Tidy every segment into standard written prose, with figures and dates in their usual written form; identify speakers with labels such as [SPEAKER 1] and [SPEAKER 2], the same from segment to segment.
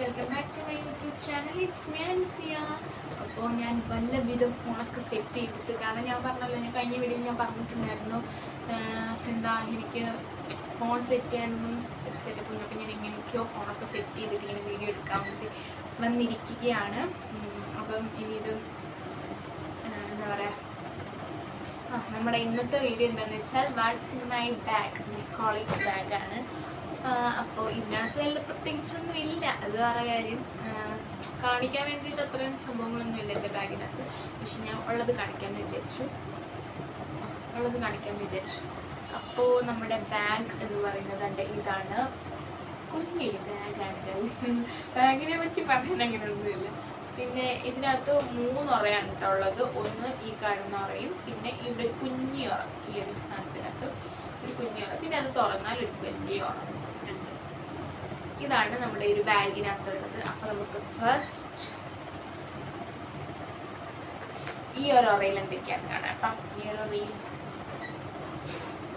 [SPEAKER 1] Welcome back to my YouTube channel. It's me Ansiya. അപ്പോൾ ഞാൻ വല്ലവിധം ഫോണൊക്കെ സെറ്റ് ചെയ്തിട്ട്, കാരണം ഞാൻ പറഞ്ഞല്ലോ, ഞാൻ കഴിഞ്ഞ വീഡിയോയിൽ ഞാൻ പറഞ്ഞിട്ടുണ്ടായിരുന്നു എന്താ എനിക്ക് ഫോൺ സെറ്റ് ചെയ്യാനൊന്നും സെറ്റപ്പ് ഒന്നും. അപ്പോൾ ഞാൻ എങ്ങനെയൊക്കെയോ ഫോണൊക്കെ സെറ്റ് ചെയ്തിട്ട് ഇങ്ങനെ വീഡിയോ എടുക്കാൻ വേണ്ടി വന്നിരിക്കുകയാണ്. അപ്പം ഇനി ഇത് എന്താ പറയുക, നമ്മുടെ ഇന്നത്തെ വീഡിയോ എന്താണെന്ന് വെച്ചാൽ what's in my bag, my college ബാഗാണ്. അപ്പോൾ ഇതിനകത്ത് വല്ല പ്രത്യേകിച്ചൊന്നും ഇല്ല, അത് വേറെ കാര്യം. കാണിക്കാൻ വേണ്ടിയിട്ട് അത്രയും സംഭവങ്ങളൊന്നും ഇല്ല എൻ്റെ ബാഗിനകത്ത്. പക്ഷെ ഞാൻ ഉള്ളത് കാണിക്കാമെന്ന് വിചാരിച്ചു. അപ്പോൾ നമ്മുടെ ബാഗ് എന്ന് പറയുന്നത് ഇതാണ്. കുഞ്ഞൊരു ബാഗാണ് ഗൈസ്. ബാഗിനെ പറ്റി പറയാൻ അങ്ങനെയൊന്നുമില്ല. പിന്നെ ഇതിനകത്ത് 3 ഉറയാണ് കേട്ടോ ഉള്ളത്. ഒന്ന് ഈ കാണുന്ന ഉറയും, പിന്നെ ഇവിടെ ഒരു കുഞ്ഞി ഉറ, ഈ ഒരു സ്ഥാനത്തിനകത്ത് ഒരു കുഞ്ഞി ഉറ, പിന്നെ അത് തുറന്നാൽ ഒരു വലിയ ഉറ ഉണ്ട്. ഇതാണ് നമ്മുടെ ഒരു ബാഗിനകത്തുള്ളത്. അപ്പൊ നമുക്ക് ഫസ്റ്റ് ഈ ഒരു ഉറയിൽ എന്തൊക്കെയാണ് കാണാം. അപ്പം ഈ ഒരു ഉറയിൽ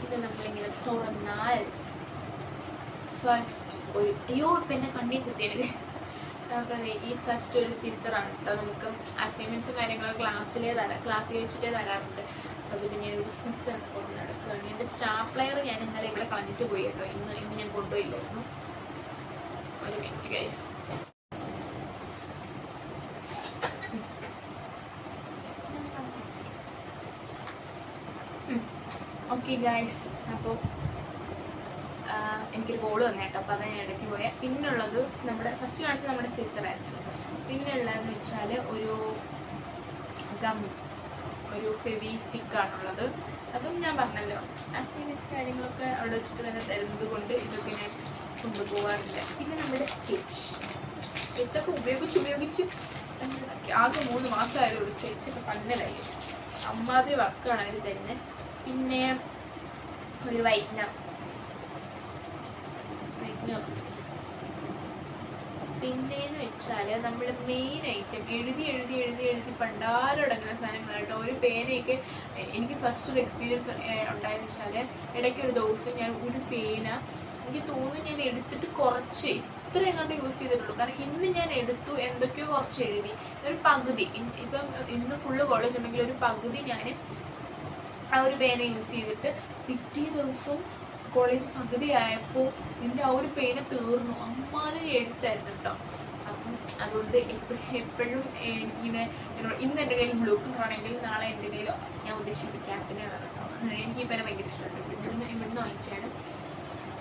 [SPEAKER 1] ഇത് നമ്മളിങ്ങനെ തുറന്നാൽ ഫസ്റ്റ് ഒരു ഇപ്പം എന്നെ കണ്ണി കുത്തിയത്. നമുക്കത് ഈ ഫസ്റ്റ് ഒരു സീസറാണ് കേട്ടോ. നമുക്ക് അസൈൻമെന്റ്സും കാര്യങ്ങളും ക്ലാസ്സിൽ വെച്ചിട്ടേ തരാറുണ്ട്. അത് പിന്നെ ഒരു സീസർ കൊണ്ട് നടക്കുകയാണ്. എൻ്റെ സ്റ്റാപ്ലയർ ഞാൻ ഇന്നലെ ഇവിടെ കളഞ്ഞിട്ട് പോയി കേട്ടോ. ഇന്ന് ഞാൻ കൊണ്ടുപോയില്ലായിരുന്നു. ഒരു മിനിറ്റ് ഗൈസ്. ഓക്കെ ഗൈസ്, അപ്പോൾ എനിക്കൊരു കോള് വന്നു കേട്ടോ. അപ്പോൾ അതാണ് ഞാൻ ഇടയ്ക്ക് പോയാൽ. പിന്നുള്ളത് നമ്മുടെ ഫസ്റ്റ് കാണിച്ചത് നമ്മുടെ സീസറായിരുന്നു. പിന്നെ ഉള്ളതെന്ന് വെച്ചാൽ ഒരു ഗം, ഒരു ഫെവി സ്റ്റിക്കാണുള്ളത്. അതും ഞാൻ പറഞ്ഞല്ലോ, അസൈൻമെൻറ്റ്സ് കാര്യങ്ങളൊക്കെ അവിടെ വെച്ചിട്ട് തന്നെ തരുന്നത് കൊണ്ട് ഇതൊക്കെ ഞാൻ കൊണ്ടുപോകാറില്ല. പിന്നെ നമ്മുടെ സ്കെച്ചൊക്കെ ഉപയോഗിച്ച് ആകെ 3 മാസമായതുകൊണ്ട് സ്കെച്ചൊക്കെ പന്നലായി. അമ്മാതിരി വർക്കാണ് അതിൽ തരുന്നത്. പിന്നെ ഒരു വൈറ്റ്നർ. പിന്നെന്ന് വെച്ചാൽ നമ്മുടെ മെയിൻ ഐറ്റം എഴുതി പണ്ടാരടങ്ങുന്ന സാധനങ്ങളായിട്ട് ഒരു പേനയൊക്കെ. എനിക്ക് ഫസ്റ്റ് ഒരു എക്സ്പീരിയൻസ് ഉണ്ടായെന്ന് വെച്ചാൽ, ഇടയ്ക്കൊരു ദിവസം ഞാൻ ഒരു പേന, എനിക്ക് തോന്നുന്നു ഞാൻ എടുത്തിട്ട് കുറച്ച് ഇത്ര എങ്ങാണ്ട് യൂസ് ചെയ്തിട്ടുള്ളൂ. കാരണം ഇന്ന് ഞാൻ എടുത്തു, എന്തൊക്കെയോ കുറച്ച് എഴുതി, ഒരു പകുതി. ഇപ്പം ഇന്ന് ഫുള്ള് കോളേജ് ഉണ്ടെങ്കിൽ ഒരു പകുതി ഞാൻ ആ ഒരു പേന യൂസ് ചെയ്തിട്ട് പിറ്റേ ദിവസം കോളേജ് പകുതി ആയപ്പോൾ എൻ്റെ ആ ഒരു പേന തീർന്നു. അമ്മാതിരി എഴുത്തായിരുന്നു കേട്ടോ. അപ്പം അതുകൊണ്ട് എപ്പോഴും ഇങ്ങനെ ഇന്ന് എൻ്റെ കയ്യിൽ ബ്ലൂ കളർ ആണെങ്കിൽ നാളെ എൻ്റെ കയ്യിൽ ഞാൻ ഉദ്ദേശിച്ച ക്യാപ്പിനെ കേട്ടോ. എനിക്ക് ഈ പേന ഭയങ്കര ഇഷ്ടമുണ്ട്. ഇവിടുന്ന് വാങ്ങിച്ചാണ്.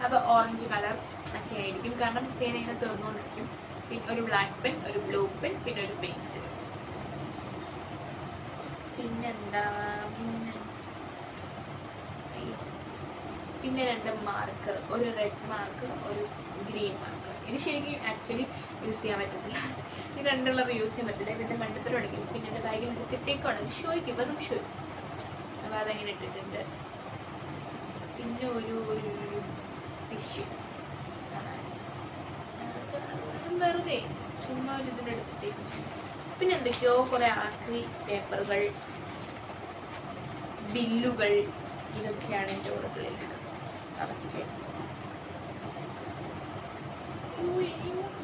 [SPEAKER 1] അപ്പോൾ ഓറഞ്ച് കളർ ഒക്കെ ആയിരിക്കും, കാരണം പേന ഇങ്ങനെ തീർന്നുകൊണ്ടിരിക്കും. പിന്നെ ഒരു ബ്ലാക്ക് പെൻ, ഒരു ബ്ലൂ പെൻ, പിന്നെ ഒരു പെൻസിൽ. പിന്നെന്താ, പിന്നെ 2 മാർക്കർ, ഒരു റെഡ് മാർക്കർ, ഒരു ഗ്രീൻ മാർക്കർ. ഇത് ശരിക്കും ആക്ച്വലി യൂസ് ചെയ്യാൻ പറ്റത്തില്ല. ഈ 2 യൂസ് ചെയ്യാൻ പറ്റില്ല. ഇതിൻ്റെ മണ്ടത്തിലൂടെ യൂസ്. പിന്നെ എൻ്റെ ബാഗിൽ എടുത്തിട്ടേക്കാണ് ഷോയ്ക്ക്, വെറും ഷോ. അപ്പോൾ അതങ്ങനെ ഇട്ടിട്ടുണ്ട്. പിന്നെ ഒരു ടിഷ്യൂ, അതും വെറുതെ ചുമ്മാ ഒരു ഇതിൻ്റെ എടുത്തിട്ടേക്കും. പിന്നെ എന്തൊക്കെയോ കുറേ ആക്രി പേപ്പറുകൾ, ബില്ലുകൾ, ഇതൊക്കെയാണ് എൻ്റെ ഓർഡറിൽ. അതൊക്കെ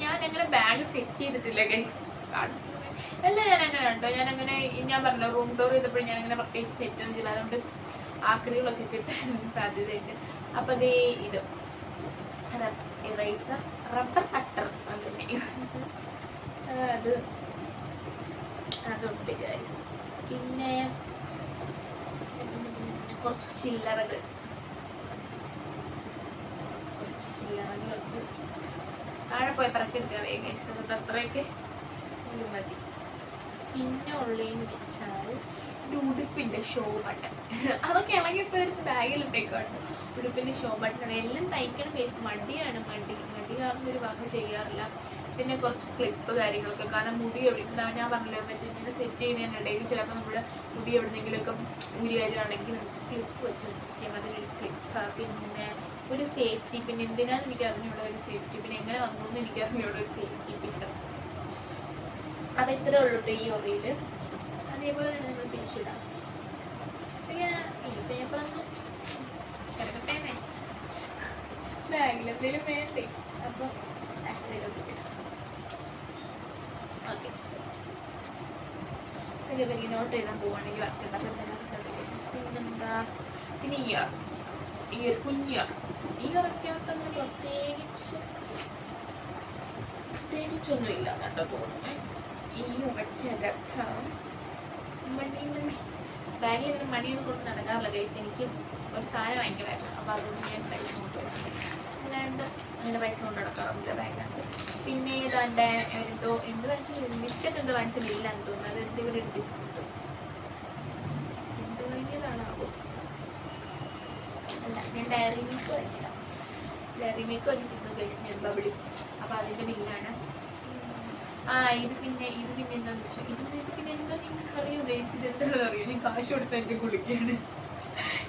[SPEAKER 1] ഞാൻ അങ്ങനെ ബാഗ് സെറ്റ് ചെയ്തിട്ടില്ല ഗൈസ്. എല്ലാം ഞാൻ അങ്ങനെ ഉണ്ടോ, ഞാൻ പറഞ്ഞല്ലോ, റൂം ടൂർ ചെയ്തപ്പോഴും ഞാൻ അങ്ങനെ പ്രത്യേകിച്ച് സെറ്റ് ഒന്നും ചെയ്യില്ല. അതുകൊണ്ട് ആക്രികളൊക്കെ കിട്ടാൻ സാധ്യതയുണ്ട്. അപ്പം അതേ ഇത് ഇറേസർ, റബ്ബർ കട്ടർ, അങ്ങനെ അതുണ്ട് ഗൈസ്. പിന്നെ കുറച്ച് ചില്ലറകൾ താഴെ പോയി പറക്കെടുക്കാവേ ഗൈസ്. അതുകൊണ്ട് അത്രയൊക്കെ മതി. പിന്നെ ഉള്ളതെന്ന് വെച്ചാൽ ഒരു ഉടുപ്പിൻ്റെ ഷോ ബട്ടൺ. അതൊക്കെ ഇളകിയപ്പോൾ എടുത്ത് ബാഗിലിട്ടേക്കാണ്. ഉടുപ്പിൻ്റെ ഷോ ബട്ടൺ എല്ലാം തയ്ക്കണം ഗൈസ്. മടി കാരണം ഒരു വക ചെയ്യാറില്ല. പിന്നെ കുറച്ച് ക്ലിപ്പ് കാര്യങ്ങളൊക്കെ, കാരണം മുടി എവിടെ ഞാൻ പറഞ്ഞല്ലോ മറ്റേ ഇങ്ങനെ സെറ്റ് ചെയ്യുന്നതിനിടയിൽ ചിലപ്പോൾ നമ്മുടെ മുടി എവിടെന്നെങ്കിലുമൊക്കെ ഊരി വരികയാണെങ്കിൽ നമുക്ക് ക്ലിപ്പ് വെച്ച് അഡ്ജസ്റ്റ് ചെയ്യാം. അതിനൊരു ക്ലിപ്പ്, പിന്നെ ഒരു സേഫ്റ്റി പിൻ. എന്തിനാണ് എനിക്ക് അറിഞ്ഞുള്ള ഒരു സേഫ്റ്റി പിൻ, എങ്ങനെ വന്നു എന്ന് എനിക്ക് അറിഞ്ഞുള്ള ഒരു സേഫ്റ്റി പിൻ. അത് ഇത്രേ ഉള്ളൂ ഈ ഒറിയിൽ. അതേപോലെ തന്നെ നമ്മൾ തിരിച്ചിടാം. ഈ പേപ്പറൊന്നും കിടക്കട്ടേനെ, ബാഗിലെന്തെങ്കിലും വേണ്ടേ. അപ്പം ഓക്കെ, ഇതൊക്കെ നോട്ട് എഴുതാൻ പോവുകയാണെങ്കിൽ വരയ്ക്കണ്ട. പിന്നെന്താ, പിന്നെ ഇയർ കുഞ്ഞിയർ. ഈ വരയ്ക്കാത്തതിന് പ്രത്യേകിച്ചൊന്നും ഇല്ല കേട്ടോ തോന്നുന്നേ. ഈ വരയ്ക്കകത്ത് മണി ബാഗിൽ ഇതിന് മണിയൊന്നും കൊണ്ട് നടക്കാറില്ല ഗൈസ്. എനിക്ക് ഒരു സാധനം വാങ്ങിക്കണമായിരുന്നു, അപ്പോൾ അതുകൊണ്ട് ഞാൻ പൈസ കൊണ്ടുപോകാം. അല്ലാണ്ട് അങ്ങനെ പൈസ കൊണ്ട് നടക്കാറുണ്ട് ബാഗിനകത്ത്. പിന്നെ ഏതാണ്ട് എന്ത് വാങ്ങിച്ചാൽ ബിസ്ക്കറ്റ് എന്തോ വാങ്ങിച്ചില്ല എന്ന് തോന്നുന്നു. അത് എന്തെങ്കിലും എടുത്തിട്ടുണ്ട്. എന്ത് വാങ്ങിയതാണാവോ? അല്ല, ഞാൻ ഡയറി മിൽക്ക് വാങ്ങിയതാണ്. ഡയറി മിൽക്ക് വാങ്ങിയിരുന്നു ഗൈസ് ഞാൻ, ബബിളി. അപ്പോൾ അതിൻ്റെ ബില്ലാണ്. ഇത് പിന്നെ എന്താണെന്ന് വെച്ചാൽ ഇത് പിന്നെ എന്താ നിങ്ങൾക്കറിയോ ഗൈസ്? ഇത് എന്താണെന്ന് അറിയോ? ഞാൻ കാശ് കൊടുത്ത 5 ഗുളികയാണ്.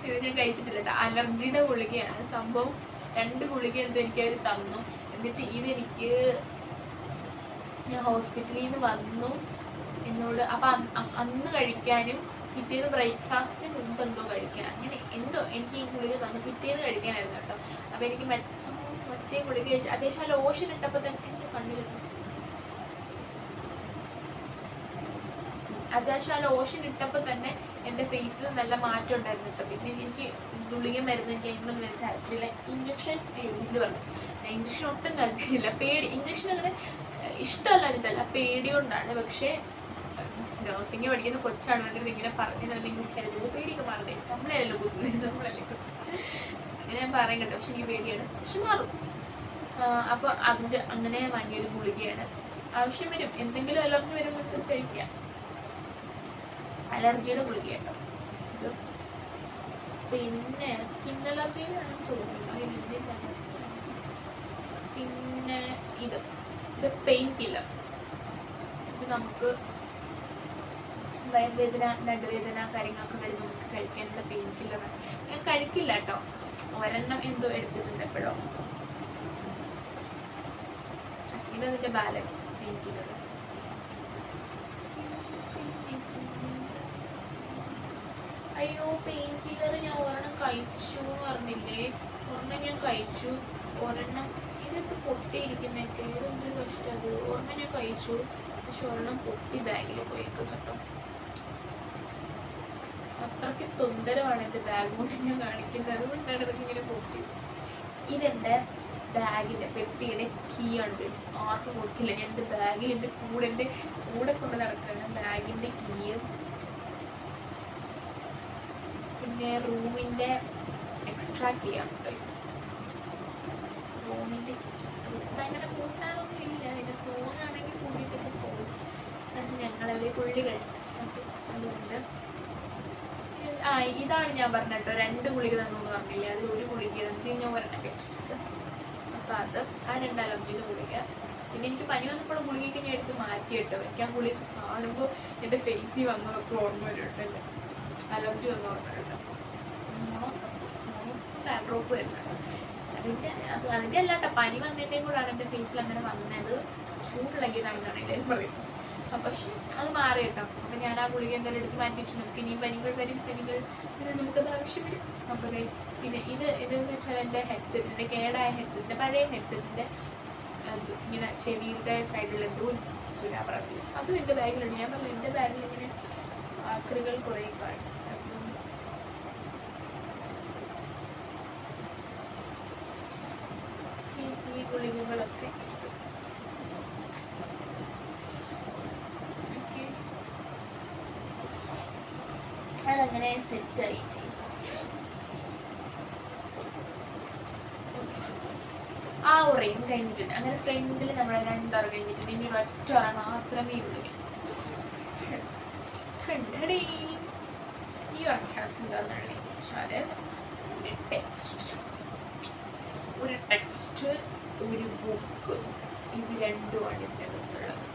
[SPEAKER 1] ഇത് ഞാൻ കഴിച്ചിട്ടില്ല കേട്ടോ. അലർജിയുടെ ഗുളികയാണ് സംഭവം. 2 ഗുളിക എന്തോ എനിക്കവർ തന്നു. എന്നിട്ട് ഇതെനിക്ക് ഞാൻ ഹോസ്പിറ്റലിൽ നിന്ന് വന്നു എന്നോട്. അപ്പം അന്ന് കഴിക്കാനും പിറ്റേന്ന് ബ്രേക്ക്ഫാസ്റ്റിന് മുമ്പ് എന്തോ കഴിക്കാൻ, അങ്ങനെ എന്തോ എനിക്ക് ഈ ഗുളിക തന്നു. പിറ്റേന്ന് കഴിക്കാനായിരുന്നു കേട്ടോ. അപ്പം എനിക്ക് മറ്റേ ഗുളിക കഴിച്ച് അത്യാവശ്യം ലോഷൻ ഇട്ടപ്പോൾ തന്നെ എൻ്റെ കണ്ണിൽ അത്യാവശ്യം ലോഷൻ ഇട്ടപ്പോൾ തന്നെ എൻ്റെ ഫേസിൽ നല്ല മാറ്റം ഉണ്ടായിരുന്നു കേട്ടോ. പിന്നെ എനിക്ക് ഗുളിക മരുന്ന് എനിക്ക് അതിനൊന്നും വരെ താല്പര്യമില്ല. ഇഞ്ചക്ഷൻ ഇത് പറഞ്ഞു, ഇഞ്ചക്ഷൻ ഒട്ടും താല്പര്യമില്ല. ഇഞ്ചക്ഷൻ അങ്ങനെ ഇഷ്ടമല്ലാഞ്ഞിട്ടല്ല, പേടി കൊണ്ടാണ്. പക്ഷേ നഴ്സിംഗ് പഠിക്കുന്ന കൊച്ചാണെന്നുണ്ടെങ്കിൽ ഇങ്ങനെ പറഞ്ഞില്ലെങ്കിൽ കരുതുമ്പോൾ പേടിയൊക്കെ മാറുന്നേ. നമ്മളെയല്ലോ കുത്തുന്നത്, നമ്മളല്ലേ കുത്തുന്നത്. അങ്ങനെ ഞാൻ പറയും കേട്ടോ. പക്ഷെ എനിക്ക് പേടിയാണ്, പക്ഷെ മാറും. അപ്പോൾ അതിൻ്റെ അങ്ങനെ വാങ്ങിയൊരു ഗുളികയാണ്. ആവശ്യം വരും, എന്തെങ്കിലും അലർജി വരുമ്പോൾ കഴിക്കാം. അലർജിയുടെ ഗുളിക കേട്ടോ ഇത്. പിന്നെ സ്കിൻ അലർജിയിലാണ് തോന്നുന്നത്. പിന്നെ ഇത് പെയിൻ കില്ലർ. ഇത് നമുക്ക് വയറുവേദന, നടുവേദന കാര്യങ്ങളൊക്കെ വരുമ്പോൾ നമുക്ക് കഴിക്കാനുള്ള പെയിൻ കില്ലറാണ്. ഞാൻ കഴിക്കില്ല കേട്ടോ, ഒരെണ്ണം എന്തോ എടുത്തിട്ടുണ്ട് എപ്പോഴോ. ഇതതിൻ്റെ ബാലൻസ് പെയിൻ കില്ലർ. അയ്യോ, പെയിൻ കില്ലർ ഞാൻ ഒരെണ്ണം കഴിച്ചു എന്ന് പറഞ്ഞില്ലേ? ഒരെണ്ണം ഞാൻ കഴിച്ചു, ഒരെണ്ണം ഇതൊക്കെ പൊട്ടിയിരിക്കുന്നൊക്കെ. ഇതൊന്നൊരു കഷ്ടം. അത് ഒരെണ്ണം ഞാൻ കഴിച്ചു, പക്ഷെ ഒരെണ്ണം പൊട്ടി ബാഗിൽ പോയേക്കുന്നു കേട്ടോ. അത്രയ്ക്ക് തൊന്തരമാണ് എൻ്റെ ബാഗ് കൊണ്ട് ഞാൻ കാണിക്കുന്നത്. അതുകൊണ്ടാണ് ഇതൊക്കെ ഇങ്ങനെ പൊട്ടി. ഇതെൻ്റെ ബാഗിൻ്റെ പെട്ടിയുടെ കീ ആണ് ഗൈസ്. ആർക്കും കൊടുക്കില്ല. ഞാൻ എൻ്റെ ബാഗിൽ എൻ്റെ കൂടെ കൊണ്ട് നടക്കുകയാണ് ബാഗിൻ്റെ കീ. പിന്നെ റൂമിൻ്റെ എക്സ്ട്രാ കീ ആണ് കേട്ടോ. റൂമിൻ്റെ അങ്ങനെ കൂട്ടാനൊന്നും ഇല്ല. ഇത് തോന്നുകയാണെങ്കിൽ കൂടിയിട്ടൊക്കെ പോകും. അത് ഞങ്ങളവർ പുള്ളികൾ. അതുകൊണ്ട് ഇതാണ് ഞാൻ പറഞ്ഞ കേട്ടോ. 2 ഗുളിക തന്നു എന്ന് പറഞ്ഞില്ലേ? അതിൽ 1 ഗുളിക തന്നിട്ട് ഞാൻ ഒരെണ്ണം കഴിച്ചിട്ടുണ്ട്. അപ്പം അത് ആ 2 അലർജിയുടെ ഗുളിക. പിന്നെ എനിക്ക് പനി വന്നപ്പോൾ ഗുളികയ്ക്ക് ഞാൻ എടുത്ത് മാറ്റി കേട്ടോ. എനിക്ക് ആ ഗുളിക കാണുമ്പോൾ എൻ്റെ ഫേസിൽ വന്നതൊക്കെ ഓർമ്മ വരുന്നുണ്ടല്ലോ. അലർജി വന്ന ഓർമ്മ കേട്ടോ. ഡ്രോപ്പ് വരുന്നുണ്ട്. അതിൻ്റെ അല്ല കേട്ടോ, പനി വന്നതിൻ്റെയും കൂടാണ് എൻ്റെ ഫേസിൽ അങ്ങനെ വന്നത്. ചൂടിളകിയതാണെന്നാണ് എല്ലാവരും പറയുന്നത്. പക്ഷെ അത് മാറി കേട്ടോ. അപ്പം ഞാൻ ആ ഗുളിക എന്തായാലും എടുത്ത് മാറ്റി വെച്ചു. നമുക്ക് ഇനിയും പനികൾ വരും, ഇത് നമുക്കത് ആവശ്യം വരും. അപ്പോൾ പിന്നെ ഇതെന്ന് വെച്ചാൽ എൻ്റെ ഹെഡ്സെറ്റിൻ്റെ കേടായ ഹെഡ്സെറ്റിൻ്റെ പഴയ ഹെഡ്സെറ്റിൻ്റെ ഇങ്ങനെ ചെവിയുടെ സൈഡിൽ എന്തോ സുരാപ്രാക്ടീസ് അതും എൻ്റെ ബാഗിലുണ്ട്. ഞാൻ പറഞ്ഞു എൻ്റെ ബാഗിൽ ഇങ്ങനെ ആക്രികൾ കുറേ കാണും. ഈ ഗുളികകളൊക്കെ അതങ്ങനെ സെറ്റായി. ആ ഉറയും കഴിഞ്ഞിട്ടുണ്ട്. അങ്ങനെ ഫ്രണ്ടിൽ നമ്മൾ 2 ഉറ കഴിഞ്ഞിട്ടുണ്ട്. ഇനി 1 ഉറ മാത്രമേ ഉള്ളൂ. ഈ ഉറക്കകത്ത് എന്താണെന്നുള്ളത് വെച്ചാൽ ഒരു ടെക്സ്റ്റ് ഒരു ബുക്ക്, ഇത് 2ആണ് ഇതിൻ്റെ അകത്തുള്ളത്.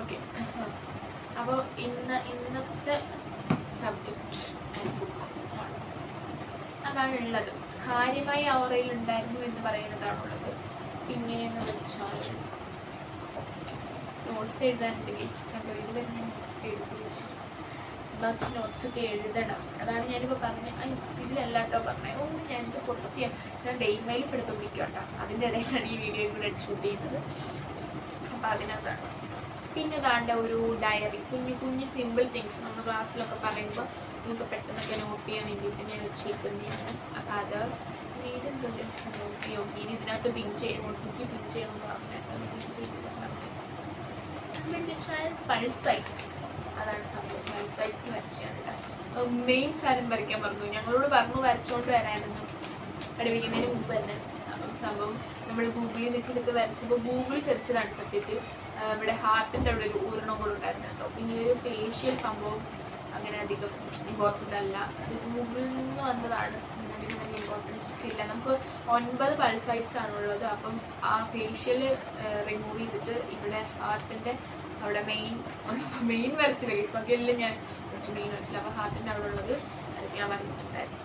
[SPEAKER 1] ഓക്കെ, അപ്പോൾ ഇന്നത്തെ സബ്ജക്റ്റ് ആൻഡ് ബുക്ക് അതാണുള്ളത്. കാര്യമായി അവറയിൽ ഉണ്ടായിരുന്നു എന്ന് പറയുന്നതാണുള്ളത്. പിന്നെയെന്ന് വെച്ചാൽ നോട്ട്സ് എഴുതാനുണ്ട്. കേസ് കണ്ടോ, ഇതിൽ ഞാൻ നോട്ട്സ് എഴുതി വെച്ചിട്ടുണ്ട്. ബാക്കി നോട്ട്സൊക്കെ എഴുതണം. അതാണ് ഞാനിപ്പോൾ പറഞ്ഞത്. ഇല്ലല്ല കേട്ടോ പറഞ്ഞത്. ഞാനിപ്പോൾ പൊട്ടത്തിയ ഞാൻ ഡെയിൻ ലൈഫ് എടുത്തുകൊണ്ടിരിക്കും കേട്ടോ. അതിൻ്റെ ഇടയിലാണ് ഈ വീഡിയോ കൂടെ ഷൂട്ട് ചെയ്യുന്നത്. അപ്പോൾ അതിനകത്താണ്. പിന്നെ താണ്ട ഒരു ഡയറി, കുഞ്ഞു സിമ്പിൾ തിങ്സ് നമ്മൾ ക്ലാസ്സിലൊക്കെ പറയുമ്പോൾ നമുക്ക് പെട്ടെന്നൊക്കെ നോട്ട് ചെയ്യാൻ വേണ്ടിയിട്ട് ഞാൻ വെച്ചേക്കുന്നതാണ്. അപ്പോൾ അത് ഇനി ഇതിനകത്ത് പിൻ ചെയ്യണം, ഒട്ടിക്ക് പിൻ ചെയ്യണമെന്ന് പറഞ്ഞിട്ട് പിൻ ചെയ്തിട്ടുണ്ടാകും. പൾസ് സൈസ്, അതാണ് സംഭവം. പൾസ് സൈസ് വരച്ചാണ് മെയിൻ സാധനം വരയ്ക്കാൻ പറഞ്ഞു. ഞങ്ങളോട് പറഞ്ഞു വരച്ചോണ്ട് വരായിരുന്നു പഠിപ്പിക്കുന്നതിന് മുമ്പ് തന്നെ. അപ്പം സംഭവം നമ്മൾ ഗൂഗിളിൽ നിന്നൊക്കെ എടുത്ത് വരച്ചപ്പോൾ ഗൂഗിൾ സെർച്ചതാണ് സത്യത്തിൽ. ഇവിടെ ഹാർട്ടിൻ്റെ അവിടെ ഒരു ഊരണം കൂടെ ഉണ്ടായിരുന്നു കേട്ടോ. പിന്നെ ഈ ഒരു ഫേഷ്യൽ സംഭവം അങ്ങനെ അധികം ഇമ്പോർട്ടൻ്റ് അല്ല, അത് ഗൂഗിളിൽ നിന്ന് വന്നതാണ്. അധികം വലിയ ഇമ്പോർട്ടൻസ് ഇല്ല. നമുക്ക് 9 പൾസ് സൈറ്റ്സ് ആണുള്ളത്. അപ്പം ആ ഫേഷ്യൽ റിമൂവ് ചെയ്തിട്ട് ഇവിടെ ഹാർട്ടിൻ്റെ അവിടെ മെയിൻ വരച്ചില്ല കേസ്, ബാക്കിയെല്ലാം ഞാൻ കുറച്ച് മെയിൻ വരച്ചില്ല. അപ്പോൾ ഹാർട്ടിൻ്റെ അവിടെ ഉള്ളത് അതൊക്കെ ഞാൻ വരച്ചിട്ടുണ്ടായിരുന്നു.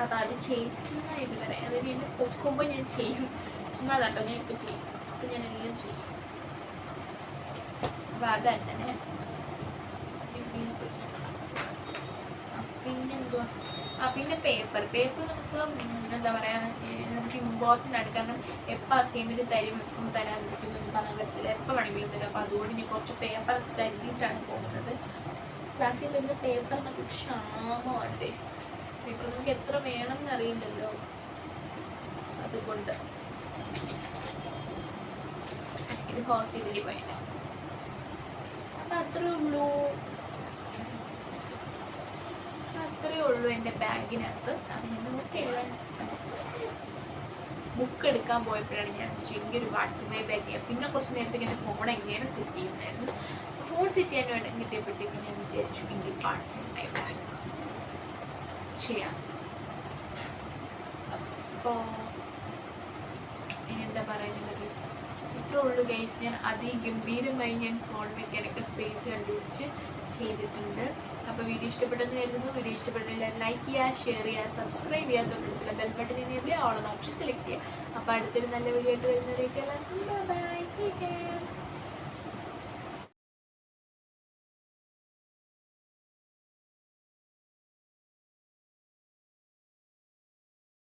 [SPEAKER 1] അപ്പോൾ അത് ചെയ്യുന്ന ഇതുവരെ അതായത് എന്നെ പൊക്കുമ്പോൾ ഞാൻ ചെയ്യും, ചുമ്മാ കേട്ടോ ഞാൻ ഇപ്പോൾ ചെയ്യും. അപ്പം ഞാൻ എല്ലാം ചെയ്യും. അപ്പോൾ അതങ്ങനെ പിന്നെന്തുവാ, പിന്നെ പേപ്പർ നമുക്ക് എന്താ പറയുക, നമുക്ക് ഇമ്പോർട്ടൻ്റ് ആണ്. കാരണം എപ്പോൾ അസൈൻമെൻറ്റ് തരും എപ്പം തരാതിരിക്കുമെന്ന് പറയാൻ പറ്റില്ല, എപ്പോൾ വേണമെങ്കിലും തരും. അപ്പോൾ അതുകൊണ്ട് ഞാൻ കുറച്ച് പേപ്പർ കരുതിയിട്ടാണ് പോകുന്നത്. ക്ലാസ്സിൽ വരുന്ന പേപ്പർ നമുക്ക് ക്ഷാമമാണ്. പേപ്പർ നമുക്ക് എത്ര വേണം എന്നറിയില്ലല്ലോ, അതുകൊണ്ട് ഇത് ഹോസ്പിറ്റലിൽ പോയത്. അപ്പം അത്രേ ഉള്ളൂ എൻ്റെ ബാഗിനകത്ത്. അതിന് നോട്ട് എഴുതാൻ ബുക്ക് എടുക്കാൻ പോയപ്പോഴാണ് ഞാൻ ചെറിയൊരു വാട്സപ്പ് ബാഗ് ചെയ്യാം. പിന്നെ കുറച്ച് നേരത്തേക്ക് എൻ്റെ ഫോൺ എങ്ങനെ സെറ്റ് ചെയ്യുന്നതായിരുന്നു. ഫോൺ സെറ്റ് ചെയ്യാൻ വേണ്ടി കിട്ടിയപ്പോഴത്തേക്ക് ഞാൻ വിചാരിച്ചു എങ്കിൽ പാർട്സ് ഉണ്ടായി ബാഗ് ചെയ്യാം. അപ്പോൾ ഇനി എന്താ പറയുന്നത് ഗൈസ്, ഇത്രേ ഉള്ളൂ ഗൈസ്. ഞാൻ അതിഗംഭീരമായി ഞാൻ ഫോൺ വെക്കാനൊക്കെ സ്പേസ് കണ്ടുപിടിച്ച് ചെയ്തിട്ടുണ്ട്. അപ്പോൾ വീഡിയോ ഇഷ്ടപ്പെട്ടെന്ന് കരുതുന്നു. വീഡിയോ ഇഷ്ടപ്പെട്ടില്ല ലൈക്ക് ചെയ്യുക, ഷെയർ ചെയ്യുക, സബ്സ്ക്രൈബ് ചെയ്യുക, തൊട്ടടുത്തുള്ള ബെൽ ബട്ടൺ എനേബിൾ ചെയ്യുക, ഓൾ ഓപ്ഷൻ സെലക്ട് ചെയ്യുക. അപ്പോൾ അടുത്തൊരു നല്ല വീഡിയോ ആയിട്ട് വരുന്നവരേക്ക് എല്ലാവർക്കും ബൈ, ടേക്ക് കെയർ.